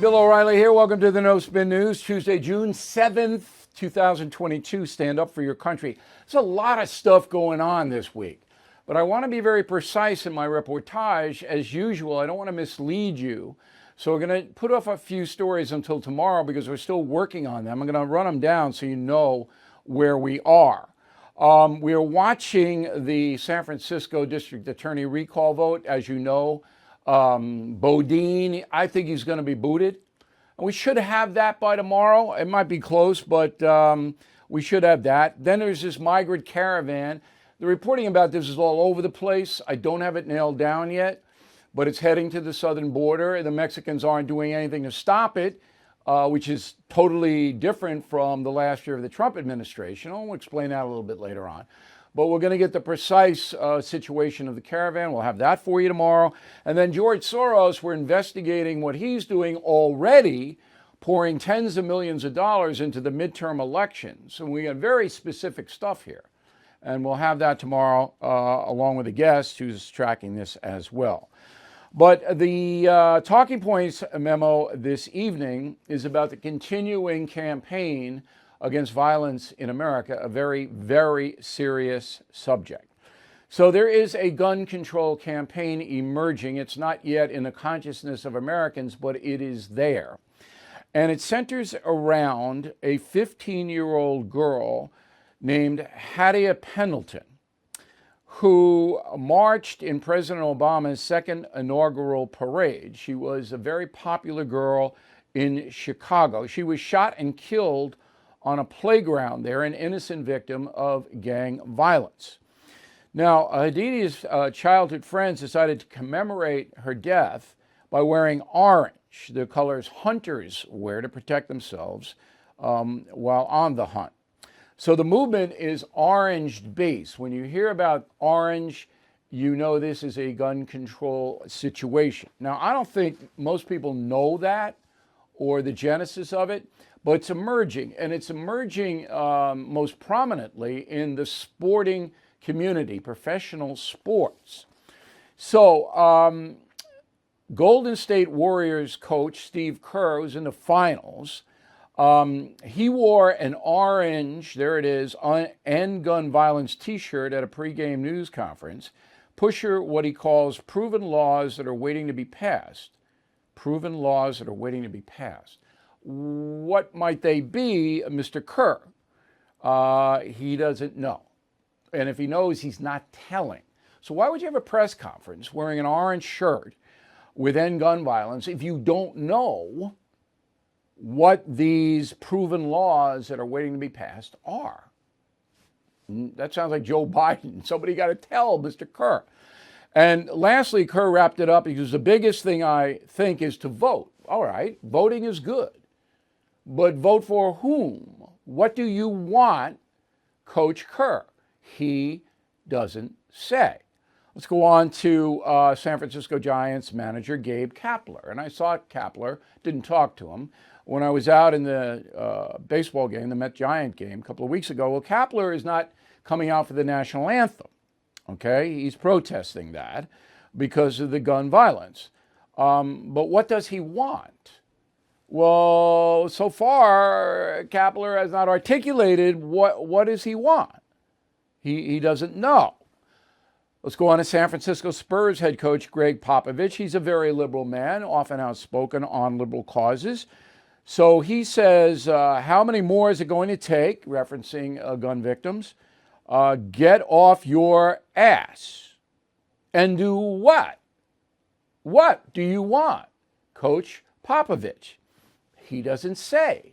Bill O'Reilly here. Welcome to the No Spin News. Tuesday, June 7th, 2022. Stand up for your country. There's a lot of stuff going on this week, but I want to be very precise in my reportage. As usual, I don't want to mislead you. So we're going to put off a few stories until tomorrow because we're still working on them. I'm going to run them down so you know where we are. We are watching the San Francisco District Attorney recall vote. As you know, Bodine, I think he's going to be booted. We should have that by tomorrow. It might be close, but we should have that. Then there's this migrant caravan. The reporting about this is all over the place. I don't have it nailed down yet, but it's heading to the southern border. The Mexicans aren't doing anything to stop it, which is totally different from the last year of the Trump administration. I'll explain that a little bit later on. But we're going to get the precise situation of the caravan. We'll have that for you tomorrow. And then George Soros, we're investigating what he's doing already, pouring tens of millions of dollars into the midterm elections. And we got very specific stuff here. And we'll have that tomorrow, along with a guest who's tracking this as well. But the talking points memo this evening is about the continuing campaign against violence in America, a very, very serious subject. So there is a gun control campaign emerging. It's not yet in the consciousness of Americans, but it is there. And it centers around a 15-year-old girl named Hattie Pendleton, who marched in President Obama's second inaugural parade. She was a very popular girl in Chicago. She was shot and killed on a playground there, an innocent victim of gang violence. Now, Hadid's childhood friends decided to commemorate her death by wearing orange, the colors hunters wear to protect themselves while on the hunt. So the movement is orange-based. When you hear about orange, you know this is a gun control situation. Now, I don't think most people know that or the genesis of it, but it's emerging, and it's emerging most prominently in the sporting community, professional sports. So Golden State Warriors coach Steve Kerr was in the finals. He wore an orange, there it is, end gun violence t-shirt at a pregame news conference, pushing what he calls proven laws that are waiting to be passed. Proven laws that are waiting to be passed. What might they be, Mr. Kerr? He doesn't know. And if he knows, he's not telling. So why would you have a press conference wearing an orange shirt with end gun violence if you don't know what these proven laws that are waiting to be passed are? That sounds like Joe Biden. Somebody got to tell Mr. Kerr. And lastly, Kerr wrapped it up because the biggest thing I think is to vote. All right, voting is good. But vote for whom? What do you want, Coach Kerr? He doesn't say. Let's go on to San Francisco Giants manager Gabe Kapler. And I saw Kapler, didn't talk to him. When I was out in the baseball game, the Met-Giant game a couple of weeks ago, well, Kapler is not coming out for the national anthem. Okay, he's protesting that because of the gun violence. But what does he want? Well, so far, Kapler has not articulated what does he want. He doesn't know. Let's go on to San Francisco Spurs head coach Greg Popovich. He's a very liberal man, often outspoken on liberal causes. So he says, how many more is it going to take, referencing gun victims? Get off your ass. And do what? What do you want, Coach Popovich? He doesn't say.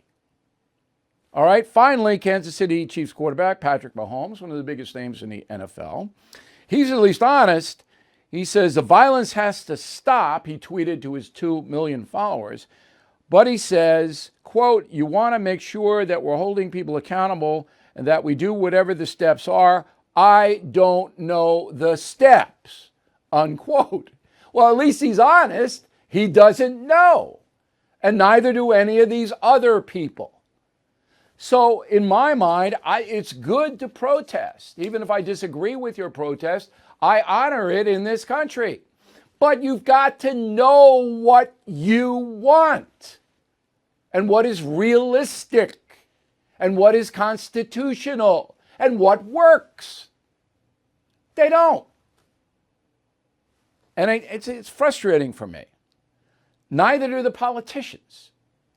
All right, finally, Kansas City Chiefs quarterback Patrick Mahomes, one of the biggest names in the NFL. He's at least honest. He says the violence has to stop, he tweeted to his 2 million followers. But he says, quote, you want to make sure that we're holding people accountable and that we do whatever the steps are. I don't know the steps, unquote. Well, at least he's honest. He doesn't know. And neither do any of these other people. So in my mind, it's good to protest. Even if I disagree with your protest, I honor it in this country. But you've got to know what you want and what is realistic and what is constitutional and what works. They don't. And it's frustrating for me. Neither do the politicians.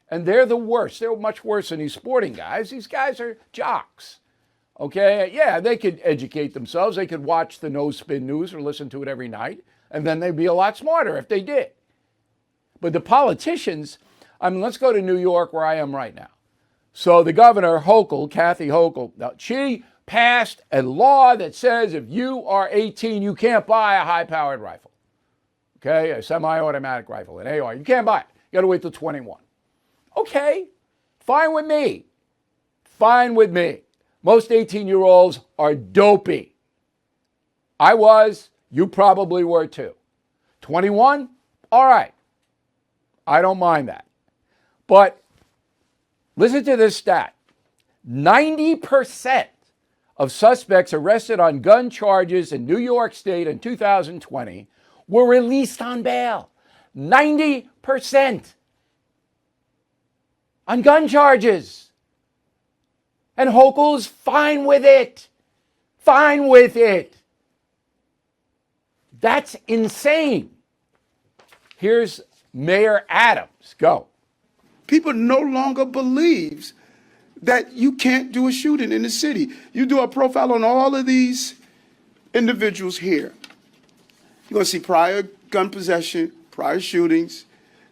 And they're the worst. They're much worse than these sporting guys. These guys are jocks. Okay? Yeah, they could educate themselves. They could watch the No Spin News or listen to it every night. And then they'd be a lot smarter if they did. But the politicians, I mean, let's go to New York where I am right now. So the governor, Hochul, Kathy Hochul, she passed a law that says if you are 18, you can't buy a high-powered rifle. Okay, a semi-automatic rifle, an AR. You can't buy it. You got to wait till 21. Okay, fine with me. Fine with me. Most 18-year-olds are dopey. I was. You probably were too. 21? All right. I don't mind that. But listen to this stat. 90% of suspects arrested on gun charges in New York State in 2020 were released on bail. 90% on gun charges. And Hochul's fine with it. Fine with it. That's insane. Here's Mayor Adams. Go. People no longer believes that you can't do a shooting in the city. You do a profile on all of these individuals here. You're going to see prior gun possession, prior shootings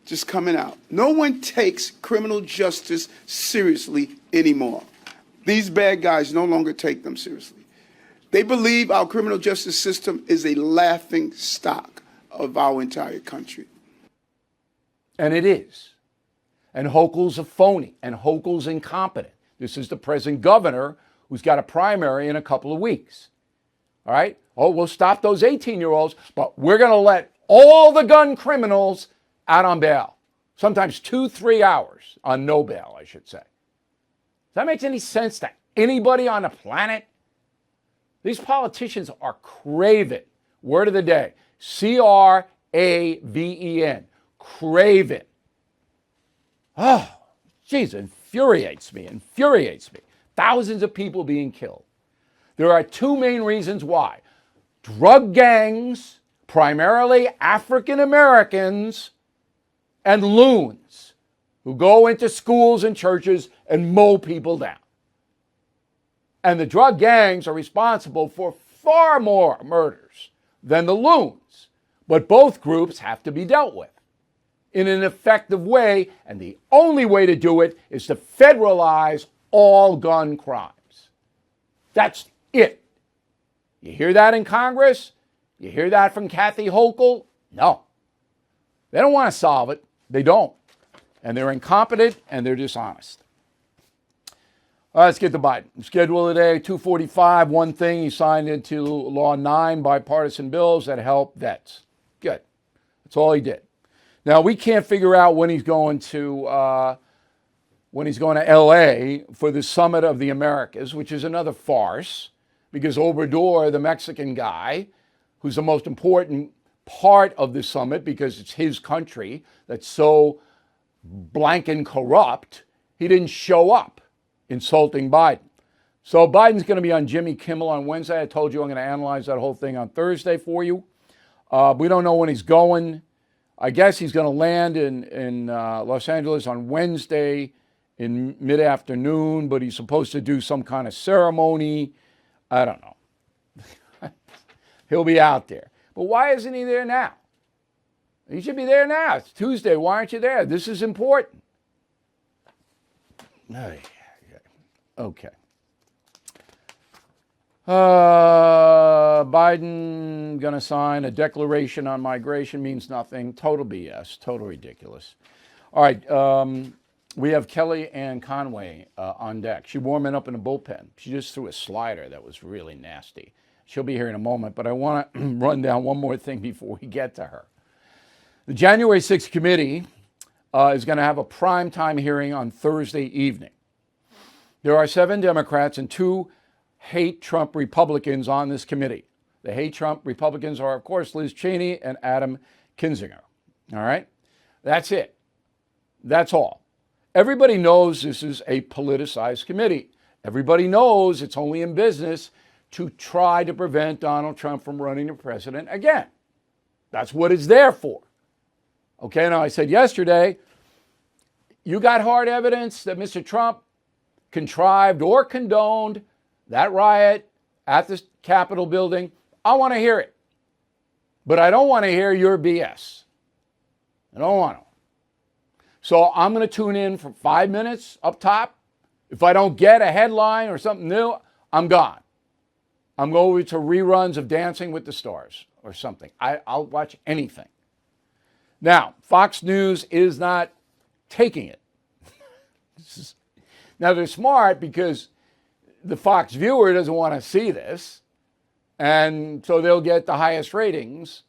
just coming out. No one takes criminal justice seriously anymore. These bad guys no longer take them seriously. They believe our criminal justice system is a laughing stock of our entire country. And it is. And Hochul's a phony, and Hochul's incompetent. This is the present governor who's got a primary in a couple of weeks. All right? Oh, we'll stop those 18-year-olds, but we're going to let all the gun criminals out on bail. Sometimes 2-3 hours on no bail, I should say. Does that make any sense to anybody on the planet? These politicians are craven. Word of the day. C-R-A-V-E-N. Craven. Oh, geez, infuriates me. Thousands of people being killed. There are two main reasons why. Drug gangs, primarily African Americans, and loons who go into schools and churches and mow people down. And the drug gangs are responsible for far more murders than the loons. But both groups have to be dealt with in an effective way, and the only way to do it is to federalize all gun crimes. That's it. You hear that in Congress? You hear that from Kathy Hochul? No. They don't want to solve it. They don't. And they're incompetent and they're dishonest. All right, let's get to Biden. Schedule today, 2:45. One thing, he signed into law 9 bipartisan bills that help vets. Good. That's all he did. Now, we can't figure out when he's going to L.A. for the Summit of the Americas, which is another farce, because Obrador, the Mexican guy, who's the most important part of the summit because it's his country that's so blank and corrupt, he didn't show up, insulting Biden. So Biden's going to be on Jimmy Kimmel on Wednesday. I told you I'm going to analyze that whole thing on Thursday for you. We don't know when he's going. I guess he's going to land in Los Angeles on Wednesday in mid-afternoon, but he's supposed to do some kind of ceremony. I don't know. He'll be out there. But why isn't he there now? He should be there now. It's Tuesday. Why aren't you there? This is important. Okay. Biden going to sign a declaration on migration, means nothing. Total BS. Total ridiculous. All right. We have Kellyanne Conway on deck. She's warming up in a bullpen. She just threw a slider that was really nasty. She'll be here in a moment, but I want to run down one more thing before we get to her. The January 6th committee is going to have a primetime hearing on Thursday evening. There are 7 Democrats and 2 hate Trump Republicans on this committee. The hate Trump Republicans are, of course, Liz Cheney and Adam Kinzinger. All right? That's it. That's all. Everybody knows this is a politicized committee. Everybody knows it's only in business to try to prevent Donald Trump from running for president again. That's what it's there for. Okay, now I said yesterday, you got hard evidence that Mr. Trump contrived or condoned that riot at the Capitol building. I want to hear it. But I don't want to hear your BS. I don't want to. So I'm going to tune in for 5 minutes up top. If I don't get a headline or something new, I'm gone. I'm going to reruns of Dancing with the Stars or something. I'll watch anything. Now, Fox News is not taking it. Now, they're smart because the Fox viewer doesn't want to see this. And so they'll get the highest ratings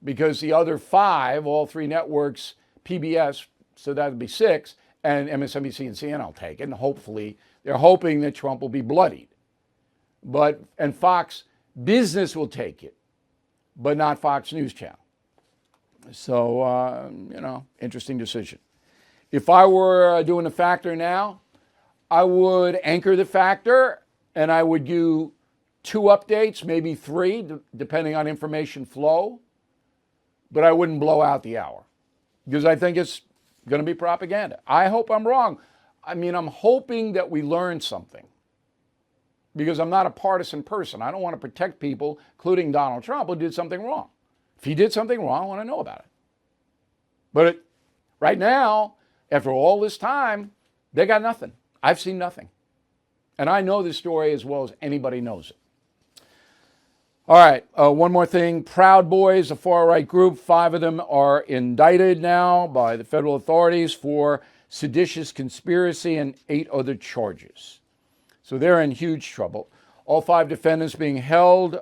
because the other 5, all 3 networks, PBS, so that would be 6, and MSNBC and CNN will take it. And hopefully, they're hoping that Trump will be bloodied. And Fox Business will take it, but not Fox News Channel. So, interesting decision. If I were doing a factor now, I would anchor the factor and I would do 2 updates, maybe 3, depending on information flow. But I wouldn't blow out the hour because I think it's going to be propaganda. I hope I'm wrong. I mean, I'm hoping that we learn something because I'm not a partisan person. I don't want to protect people, including Donald Trump, who did something wrong. If he did something wrong, I want to know about it. But right now, after all this time, they got nothing. I've seen nothing. And I know this story as well as anybody knows it. All right, one more thing. Proud Boys, a far-right group, 5 of them are indicted now by the federal authorities for seditious conspiracy and 8 other charges. So they're in huge trouble. All 5 defendants being held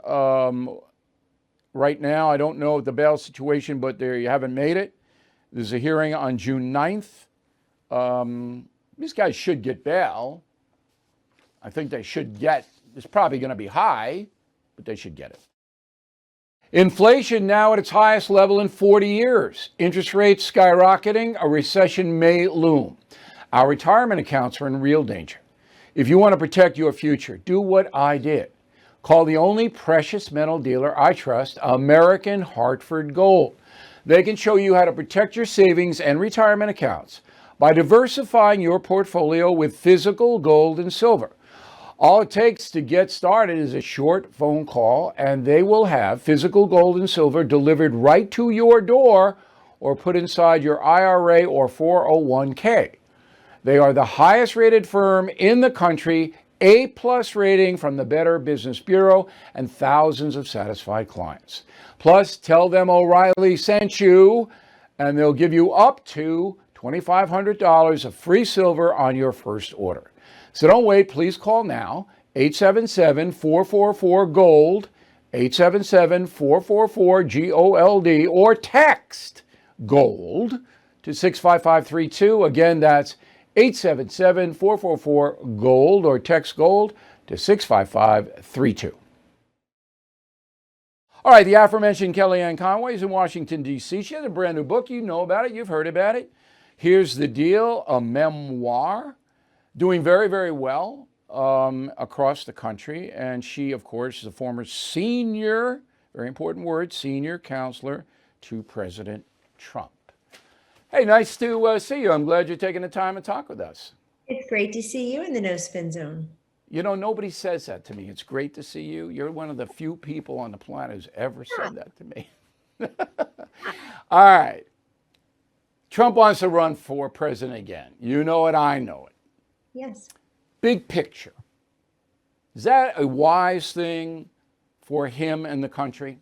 right now. I don't know the bail situation, but they haven't made it. There's a hearing on June 9th. These guys should get bail. I think they should get, it's probably going to be high, but they should get it. Inflation now at its highest level in 40 years. Interest rates skyrocketing. A recession may loom. Our retirement accounts are in real danger. If you want to protect your future, do what I did. Call the only precious metal dealer I trust, American Hartford Gold. They can show you how to protect your savings and retirement accounts by diversifying your portfolio with physical gold and silver. All it takes to get started is a short phone call, and they will have physical gold and silver delivered right to your door or put inside your IRA or 401k. They are the highest rated firm in the country, A+ rating from the Better Business Bureau, and thousands of satisfied clients. Plus, tell them O'Reilly sent you, and they'll give you up to $2,500 of free silver on your first order. So don't wait, please call now, 877-444-GOLD, 877-444-GOLD, or text GOLD to 65532. Again, that's 877-444-GOLD, or text GOLD to 65532. All right, the aforementioned Kellyanne Conway is in Washington, D.C. She has a brand new book. You know about it. You've heard about it. Here's the deal, a memoir. Doing very, very well across the country. And she, of course, is a former senior, very important word, senior counselor to President Trump. Hey, nice to see you. I'm glad you're taking the time to talk with us. It's great to see you in the No Spin Zone. You know, nobody says that to me. It's great to see you. You're one of the few people on the planet who's ever said that to me. All right. Trump wants to run for president again. You know it, I know it. Yes. Big picture. Is that a wise thing for him and the country?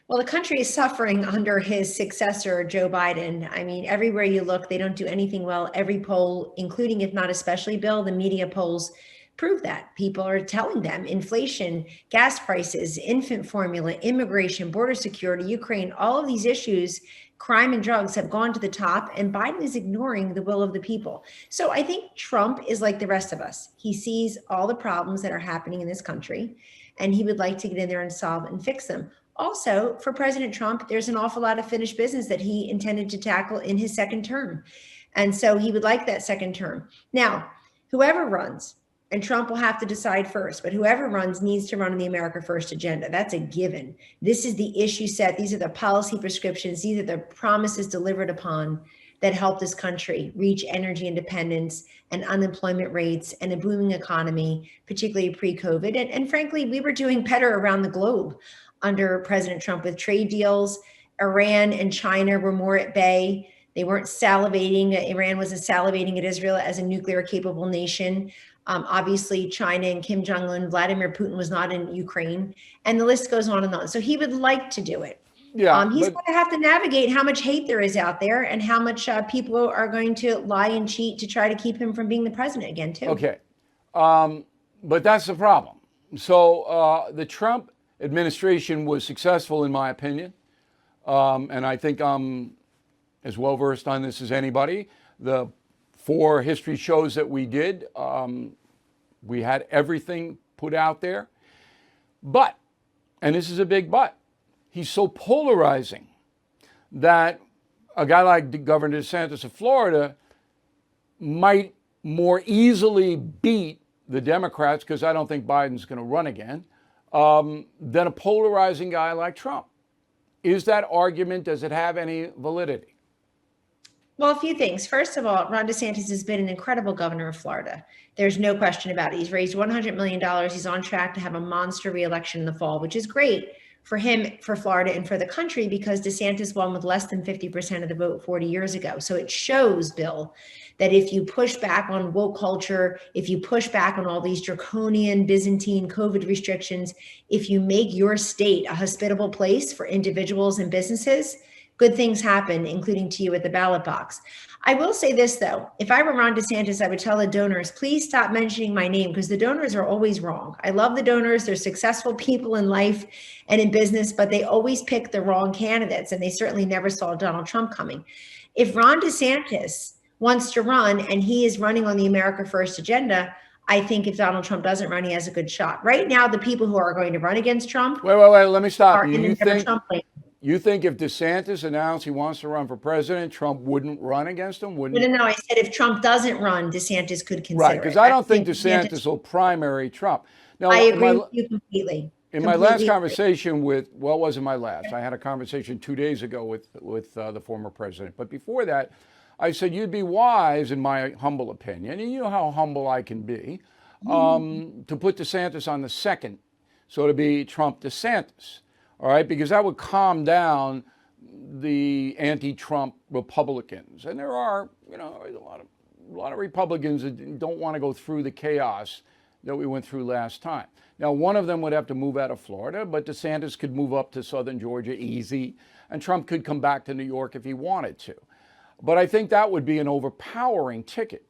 Well, the country is suffering under his successor, Joe Biden. I mean, everywhere you look, they don't do anything well. Every poll, including if not especially, Bill, the media polls prove that. People are telling them inflation, gas prices, infant formula, immigration, border security, Ukraine, all of these issues, crime and drugs have gone to the top, and Biden is ignoring the will of the people. So I think Trump is like the rest of us. He sees all the problems that are happening in this country, and he would like to get in there and solve and fix them. Also, for President Trump, there's an awful lot of finished business that he intended to tackle in his second term. And so he would like that second term. Now, whoever runs, and Trump will have to decide first, but whoever runs needs to run on the America First agenda. That's a given. This is the issue set. These are the policy prescriptions. These are the promises delivered upon that help this country reach energy independence and unemployment rates and a booming economy, particularly pre-COVID. And frankly, we were doing better around the globe under President Trump with trade deals. Iran and China were more at bay. They weren't salivating. Iran wasn't salivating at Israel as a nuclear capable nation. Obviously, China and Kim Jong-un, Vladimir Putin was not in Ukraine, and the list goes on and on. So he would like to do it. Yeah, He's going to have to navigate how much hate there is out there and how much people are going to lie and cheat to try to keep him from being the president again, too. okay. But that's the problem. So the Trump administration was successful, in my opinion. And I think I'm as well versed on this as anybody. The 4 history shows that we did, we had everything put out there. But, and this is a big but, he's so polarizing that a guy like Governor DeSantis of Florida might more easily beat the Democrats, because I don't think Biden's going to run again, than a polarizing guy like Trump. Is that argument, does it have any validity? Well, a few things. First of all, Ron DeSantis has been an incredible governor of Florida. There's no question about it. He's raised $100 million. He's on track to have a monster reelection in the fall, which is great for him, for Florida, and for the country, because DeSantis won with less than 50% of the vote 40 years ago. So it shows, Bill, that if you push back on woke culture, if you push back on all these draconian Byzantine COVID restrictions, if you make your state a hospitable place for individuals and businesses, good things happen, including to you at the ballot box. I will say this, though. If I were Ron DeSantis, I would tell the donors, please stop mentioning my name, because the donors are always wrong. I love the donors. They're successful people in life and in business, but they always pick the wrong candidates, and they certainly never saw Donald Trump coming. If Ron DeSantis wants to run and he is running on the America First agenda, I think if Donald Trump doesn't run, he has a good shot. Right now, the people who are going to run against Trump— Wait, let me stop you. You think if DeSantis announced he wants to run for president, Trump wouldn't run against him? Wouldn't? No, I said if Trump doesn't run, DeSantis could consider Right, because I don't think DeSantis will primary Trump. Now, I agree with you completely. In my last conversation with, well, it wasn't my last. I had a conversation 2 days ago with the former president. But before that, I said you'd be wise, in my humble opinion, and you know how humble I can be, to put DeSantis on the second, so to be Trump DeSantis. All right, because that would calm down the anti-Trump Republicans, and there are, a lot of Republicans that don't want to go through the chaos that we went through last time. Now, one of them would have to move out of Florida, but DeSantis could move up to southern Georgia easy, and Trump could come back to New York if he wanted to. But I think that would be an overpowering ticket.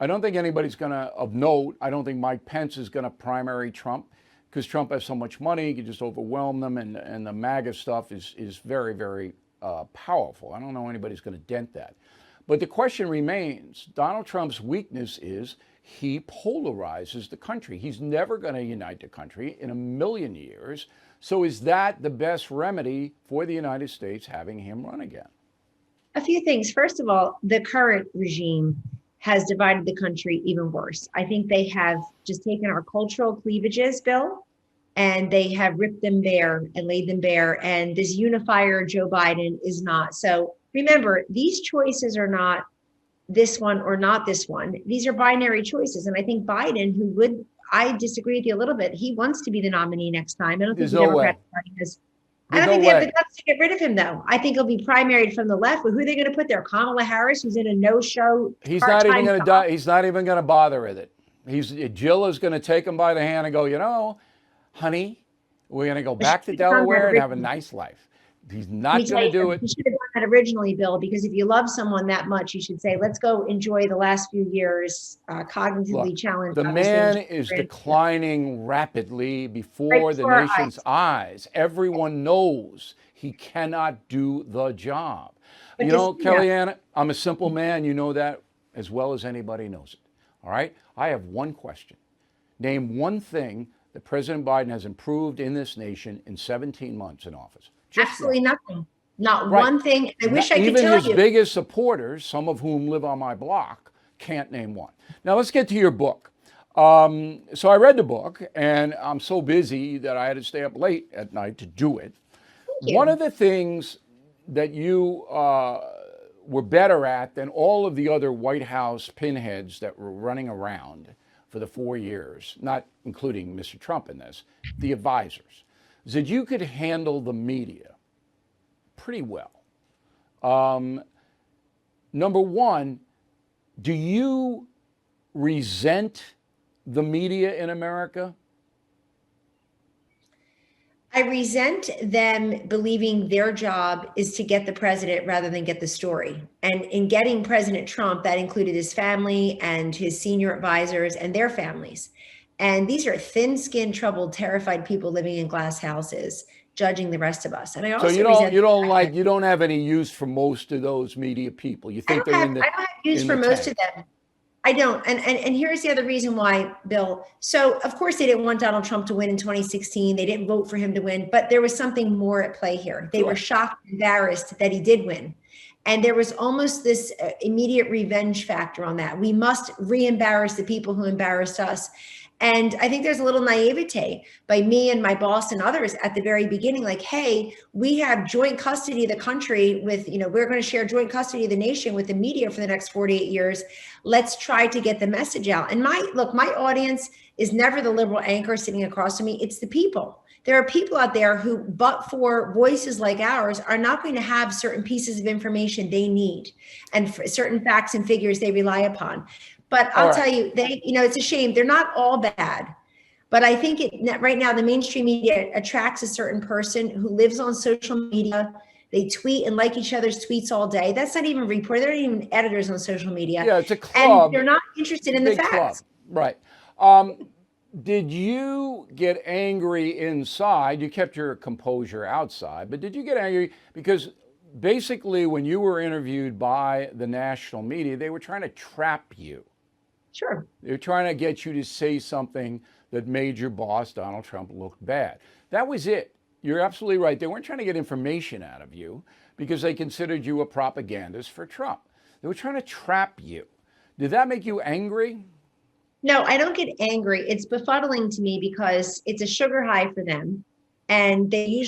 I don't think anybody's going to, of note, I don't think Mike Pence is going to primary Trump, because Trump has so much money, he could just overwhelm them, and the MAGA stuff is very, very powerful. I don't know anybody's going to dent that. But the question remains, Donald Trump's weakness is he polarizes the country. He's never going to unite the country in a million years. So is that the best remedy for the United States, having him run again? A few things. First of all, the current regime has divided the country even worse. I think they have just taken our cultural cleavages, Bill, and they have ripped them bare and laid them bare. And this unifier, Joe Biden, is not. So remember, these choices are not this one or not this one. These are binary choices. And I think Biden, I disagree with you a little bit. He wants to be the nominee next time. I don't think the Democratic Party has. I don't think they have the guts to get rid of him, though. I think he'll be primaried from the left. But who are they going to put there? Kamala Harris, who's in a no-show. He's not even going to die. He's not even going to bother with it. Jill is going to take him by the hand and go, honey, we're going to go back to Delaware and have a nice life. He's not going to do it. You should have done that originally, Bill, because if you love someone that much, you should say, let's go enjoy the last few years cognitively challenged. The man is declining rapidly before the nation's eyes. Everyone knows he cannot do the job. But Kellyanne, I'm a simple man. You know that as well as anybody knows it. All right? I have one question. Name one thing that President Biden has improved in this nation in 17 months in office? Just Absolutely one. nothing. Not Right. one thing. I wish I could Even tell his you. biggest supporters, some of whom live on my block, can't name one. Now let's get to your book. So I read the book, and I'm so busy that I had to stay up late at night to do it. you. One of the things that you were better at than all of the other White House pinheads that were running around for the 4 years, not including Mr. Trump in this, the advisors, is that you could handle the media pretty well. Number one, do you resent the media in America? I resent them believing their job is to get the president rather than get the story. And in getting President Trump, that included his family and his senior advisors and their families. And these are thin-skinned, troubled, terrified people living in glass houses, judging the rest of us. And I also So you don't have any use for most of those media people. You think they're in the I don't have use for most of them. I don't. And here's the other reason why, Bill. So of course they didn't want Donald Trump to win in 2016. They didn't vote for him to win, but there was something more at play here. They were shocked and embarrassed that he did win. And there was almost this immediate revenge factor on that. We must re-embarrass the people who embarrassed us. And I think there's a little naivete by me and my boss and others at the very beginning, like, hey, we have joint custody of the country with, we're going to share joint custody of the nation with the media for the next 48 years. Let's try to get the message out. And my audience is never the liberal anchor sitting across from me. It's the people. There are people out there who, but for voices like ours, are not going to have certain pieces of information they need and certain facts and figures they rely upon. But I'll tell you, it's a shame. They're not all bad. But I think right now, the mainstream media attracts a certain person who lives on social media. They tweet and like each other's tweets all day. That's not even reported. They're not even editors on social media. Yeah, it's a club. And they're not interested in the facts. Club. Right. Did you get angry inside? You kept your composure outside, but did you get angry? Because basically when you were interviewed by the national media, they were trying to trap you. Sure. They're trying to get you to say something that made your boss, Donald Trump, look bad. That was it. You're absolutely right. They weren't trying to get information out of you because they considered you a propagandist for Trump. They were trying to trap you. Did that make you angry? No, I don't get angry. It's befuddling to me because it's a sugar high for them. And they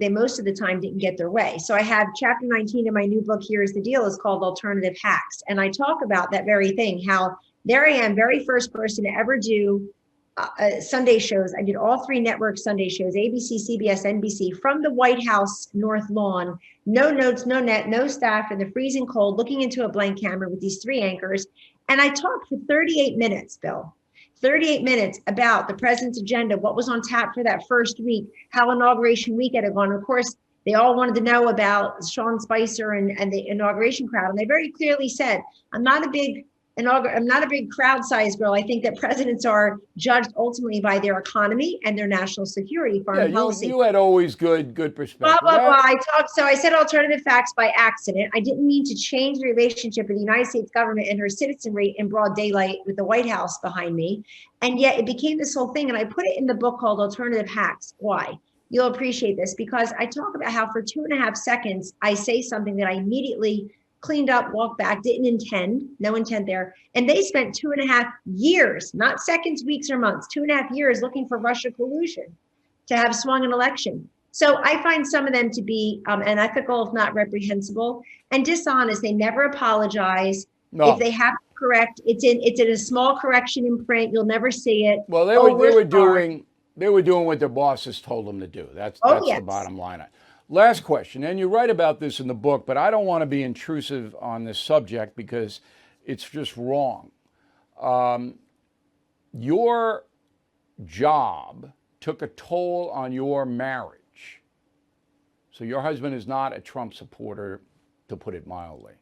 most of the time didn't get their way. So I have chapter 19 in my new book, Here's the Deal, is called Alternative Hacks. And I talk about that very thing, how there I am, very first person to ever do Sunday shows. I did all 3 network Sunday shows, ABC, CBS, NBC, from the White House North Lawn, no notes, no net, no staff, in the freezing cold, looking into a blank camera with these 3 anchors. And I talked for 38 minutes, Bill. 38 minutes about the president's agenda, what was on tap for that first week, how inauguration weekend had gone. Of course, they all wanted to know about Sean Spicer and the inauguration crowd. And they very clearly said, I'm not a big crowd size girl. I think that presidents are judged ultimately by their economy and their national security, foreign policy. You had always good perspective. Blah, blah, blah. So I said alternative facts by accident. I didn't mean to change the relationship of the United States government and her citizenry in broad daylight with the White House behind me. And yet it became this whole thing. And I put it in the book called Alternative Hacks. Why? You'll appreciate this because I talk about how for 2.5 seconds, I say something that I immediately cleaned up, walked back, didn't intend, no intent there. And they spent 2.5 years, not seconds, weeks, or months, 2.5 years looking for Russia collusion to have swung an election. So I find some of them to be unethical, if not reprehensible, and dishonest. They never apologize. No. If they have to correct, it's in a small correction in print. You'll never see it. Well, they were doing what their bosses told them to do. That's the bottom line. Last question, and you write about this in the book, but I don't want to be intrusive on this subject because it's just wrong. Your job took a toll on your marriage. So your husband is not a Trump supporter, to put it mildly.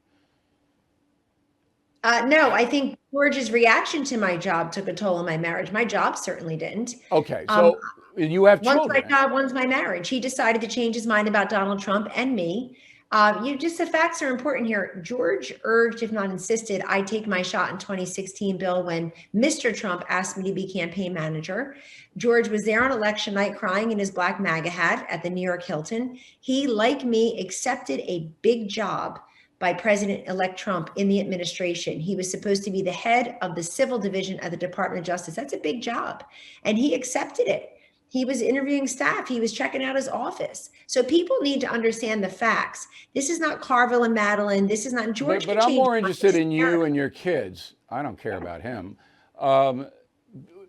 No, I think George's reaction to my job took a toll on my marriage. My job certainly didn't. Okay, so you have children. One's my job, one's my marriage. He decided to change his mind about Donald Trump and me. The facts are important here. George urged, if not insisted, I take my shot in 2016, Bill, when Mr. Trump asked me to be campaign manager. George was there on election night crying in his black MAGA hat at the New York Hilton. He, like me, accepted a big job by President-elect Trump in the administration. He was supposed to be the head of the civil division of the Department of Justice. That's a big job. And he accepted it. He was interviewing staff. He was checking out his office. So people need to understand the facts. This is not Carville and Madeline. This is not George. But I'm more interested in you and your kids. I don't care about him.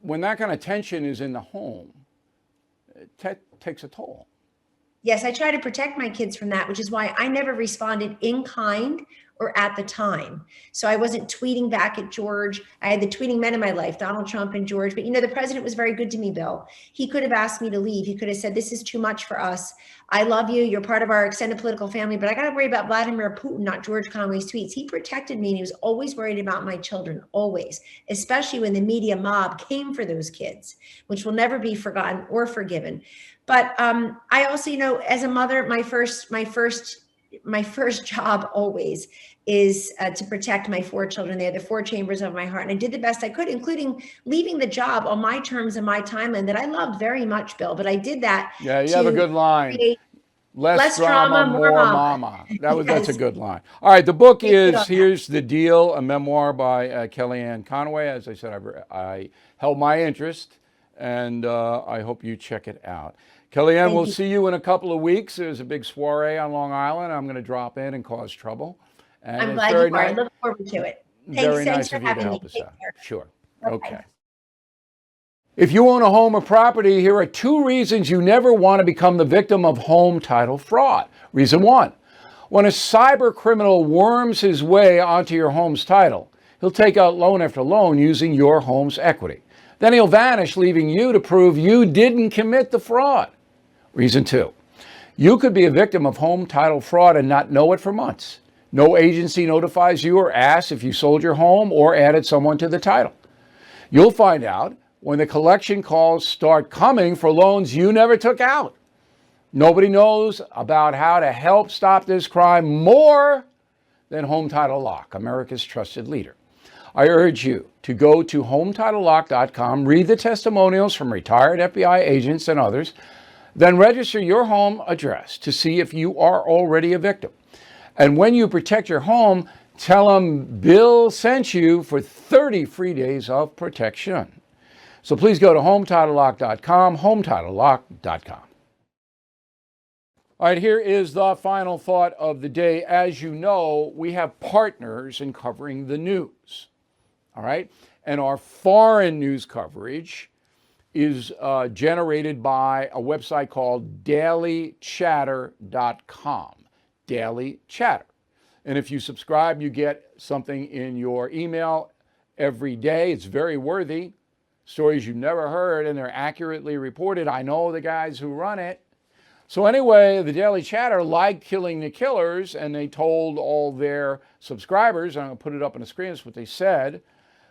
When that kind of tension is in the home, it takes a toll. Yes, I try to protect my kids from that, which is why I never responded in kind or at the time. So I wasn't tweeting back at George. I had the tweeting men in my life, Donald Trump and George. But, the president was very good to me, Bill. He could have asked me to leave. He could have said, this is too much for us. I love you. You're part of our extended political family, but I got to worry about Vladimir Putin, not George Conway's tweets. He protected me, and he was always worried about my children, always, especially when the media mob came for those kids, which will never be forgotten or forgiven. But I also, as a mother, my first job always is to protect my 4 children. They're the 4 chambers of my heart. And I did the best I could, including leaving the job on my terms and my timeline that I loved very much, Bill. But I did that. Yeah, you have a good line. Less drama, more mama. That's a good line. All right, the book is Here's the Deal, a memoir by Kellyanne Conway. As I said, I held my interest, and I hope you check it out. Kellyanne, we'll see you in a couple of weeks. There's a big soiree on Long Island. I'm going to drop in and cause trouble. And I'm glad you are. I look forward to it. Very nice of you to help us out. Sure. Okay. If you own a home or property, here are 2 reasons you never want to become the victim of home title fraud. Reason 1, when a cyber criminal worms his way onto your home's title, he'll take out loan after loan using your home's equity. Then he'll vanish, leaving you to prove you didn't commit the fraud. Reason 2, you could be a victim of home title fraud and not know it for months. No agency notifies you or asks if you sold your home or added someone to the title. You'll find out when the collection calls start coming for loans you never took out. Nobody knows about how to help stop this crime more than Home Title Lock, America's trusted leader. I urge you to go to HometitleLock.com, read the testimonials from retired FBI agents and others, then register your home address to see if you are already a victim. And when you protect your home, tell them Bill sent you for 30 free days of protection. So please go to HometitleLock.com, HometitleLock.com. All right, here is the final thought of the day. As you know, we have partners in covering the news. All right, and our foreign news coverage is generated by a website called DailyChatter.com. DailyChatter. And if you subscribe, you get something in your email every day. It's very worthy. Stories you've never heard, and they're accurately reported. I know the guys who run it. So anyway, the Daily Chatter liked Killing the Killers, and they told all their subscribers, and I'm going to put it up on the screen, that's what they said.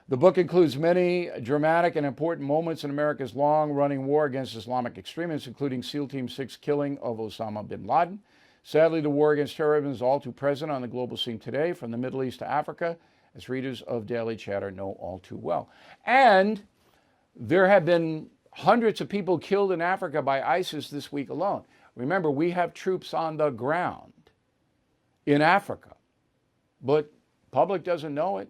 The book includes many dramatic and important moments in America's long-running war against Islamic extremists, including SEAL Team 6 killing of Osama bin Laden. Sadly, the war against terrorism is all too present on the global scene today, from the Middle East to Africa, as readers of Daily Chatter know all too well. And there have been hundreds of people killed in Africa by ISIS this week alone. Remember, we have troops on the ground in Africa, but public doesn't know it.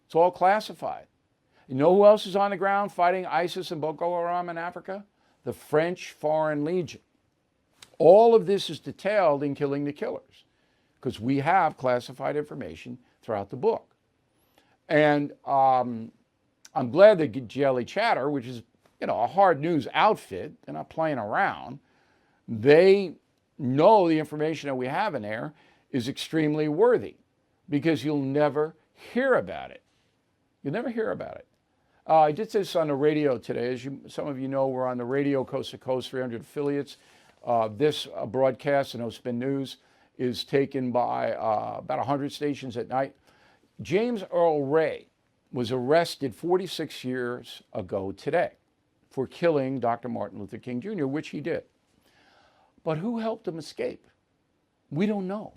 It's all classified. You know who else is on the ground fighting ISIS and Boko Haram in Africa? The French Foreign Legion. All of this is detailed in Killing the Killers because we have classified information throughout the book. And I'm glad that Daily Chatter, which is a hard news outfit, they're not playing around. They know the information that we have in there is extremely worthy because you'll never hear about it. You'll never hear about it. I did this on the radio today. As some of you know, we're on the radio coast to coast, 300 affiliates. This broadcast, No Spin News, is taken by about 100 stations at night. James Earl Ray was arrested 46 years ago today for killing Dr. Martin Luther King Jr., which he did. But who helped him escape? We don't know.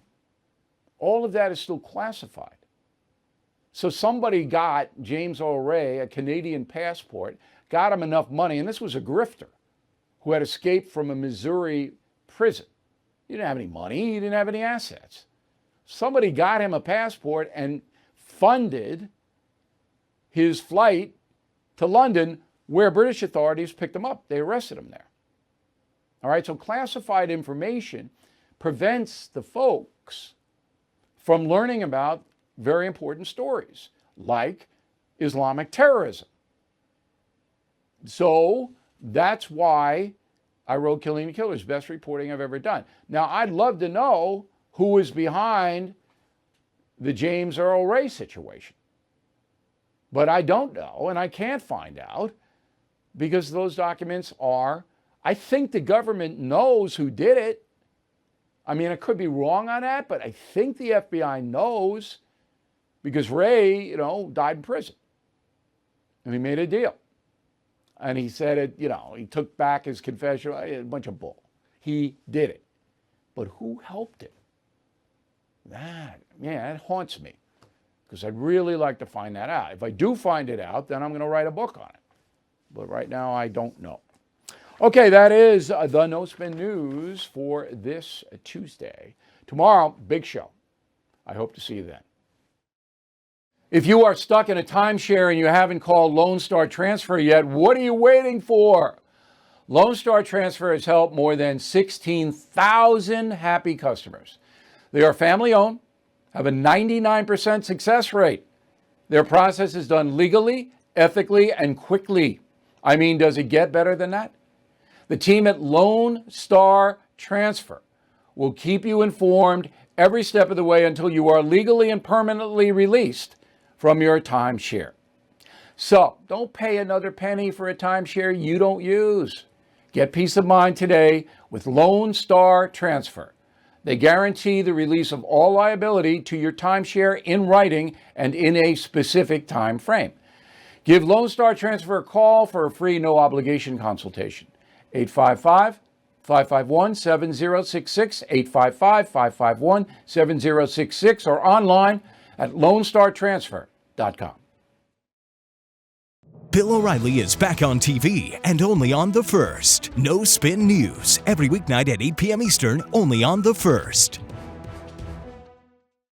All of that is still classified. So somebody got James Earl Ray a Canadian passport, got him enough money, and this was a grifter who had escaped from a Missouri prison. He didn't have any money, he didn't have any assets. Somebody got him a passport and funded his flight to London, where British authorities picked him up. They arrested him there. All right, so classified information prevents the folks from learning about very important stories like Islamic terrorism. So that's why I wrote Killing the Killers, best reporting I've ever done. Now, I'd love to know who was behind the James Earl Ray situation. But I don't know, and I can't find out, because those documents are, I think the government knows who did it. I mean, I could be wrong on that, but I think the FBI knows, because Ray, died in prison. And he made a deal. And he said it, he took back his confession, a bunch of bull. He did it. But who helped him? That haunts me, because I'd really like to find that out. If I do find it out, then I'm going to write a book on it. But right now, I don't know. Okay, that is the No Spin News for this Tuesday. Tomorrow, big show. I hope to see you then. If you are stuck in a timeshare and you haven't called Lone Star Transfer yet, what are you waiting for? Lone Star Transfer has helped more than 16,000 happy customers. They are family-owned, have a 99% success rate. Their process is done legally, ethically, and quickly. I mean, does it get better than that? The team at Lone Star Transfer will keep you informed every step of the way until you are legally and permanently released from your timeshare. So don't pay another penny for a timeshare you don't use. Get peace of mind today with Lone Star Transfer. They guarantee the release of all liability to your timeshare in writing and in a specific time frame. Give Lone Star Transfer a call for a free no-obligation consultation. 855-551-7066, 855-551-7066, or online at LoneStarTransfer.com. Bill O'Reilly is back on TV and only on The First. No Spin News, every weeknight at 8 p.m. Eastern, only on The First.